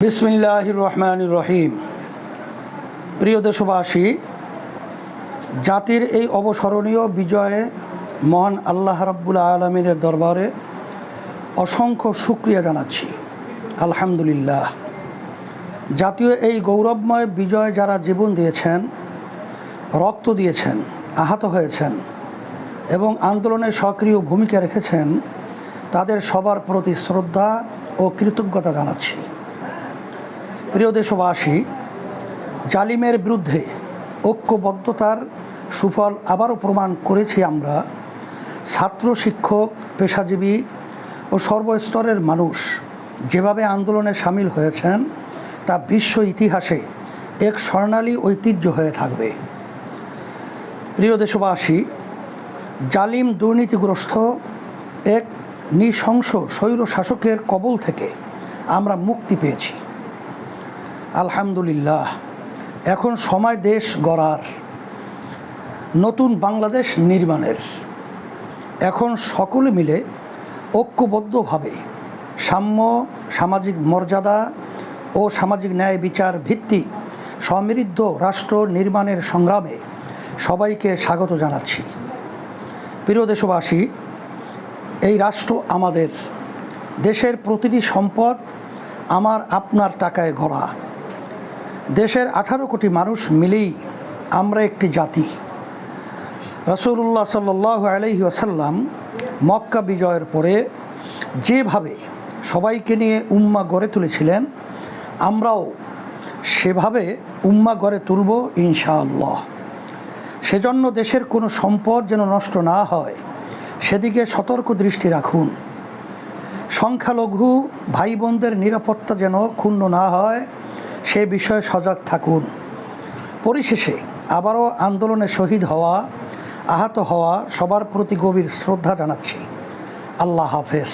বিসমিল্লাহির রহমানির রহিম। প্রিয় দেশবাসী, জাতির এই অবস্মরণীয় বিজয়ে মহান আল্লাহ রাব্বুল আলামিনের দরবারে অসংখ্য শুকরিয়া জানাচ্ছি। আলহামদুলিল্লাহ। জাতীয় এই গৌরবময় বিজয়ে যারা জীবন দিয়েছেন, রক্ত দিয়েছেন, আহত হয়েছেন এবং আন্দোলনে সক্রিয় ভূমিকা রেখেছেন, তাদের সবার প্রতি শ্রদ্ধা ও কৃতজ্ঞতা জানাচ্ছি। প্রিয় দেশবাসী, জালিমের বিরুদ্ধে ঐক্যবদ্ধতার সুফল আবারও প্রমাণ করেছি আমরা। ছাত্র, শিক্ষক, পেশাজীবী ও সর্বস্তরের মানুষ যেভাবে আন্দোলনে সামিল হয়েছেন তা বিশ্ব ইতিহাসে এক স্বর্ণালী ঐতিহ্য হয়ে থাকবে। প্রিয় দেশবাসী, জালিম দুর্নীতিগ্রস্ত এক নৃশংস স্বৈর শাসকের কবল থেকে আমরা মুক্তি পেয়েছি। আলহামদুলিল্লাহ। এখন সময় দেশ গড়ার, নতুন বাংলাদেশ নির্মাণের। এখন সকলে মিলে ঐক্যবদ্ধভাবে সাম্য, সামাজিক মর্যাদা ও সামাজিক ন্যায় বিচার ভিত্তিক সমৃদ্ধ রাষ্ট্র নির্মাণের সংগ্রামে সবাইকে স্বাগত জানাচ্ছি। প্রিয় দেশবাসী, এই রাষ্ট্র আমাদের, দেশের প্রতিটি সম্পদ আমার আপনার টাকায় গড়া। দেশের 18 কোটি মানুষ মিলেই আমরা একটি জাতি। রাসূলুল্লাহ সাল্লাল্লাহু আলাইহি ওয়াসাল্লাম মক্কা বিজয়ের পরে যেভাবে সবাইকে নিয়ে উম্মাহ গড়ে তুলেছিলেন, আমরাও সেভাবে উম্মাহ গড়ে তুলব ইনশাআল্লাহ। সেজন্য দেশের কোনো সম্পদ যেন নষ্ট না হয় সেদিকে সতর্ক দৃষ্টি রাখুন। সংখ্যালঘু ভাই বোনদের নিরাপত্তা যেন ক্ষুণ্ণ না হয় সে বিষয়ে সজাগ থাকুন। পরিশেষে আবারও আন্দোলনে শহীদ হওয়া, আহত হওয়া সবার প্রতি গভীর শ্রদ্ধা জানাচ্ছি। আল্লাহ হাফেজ।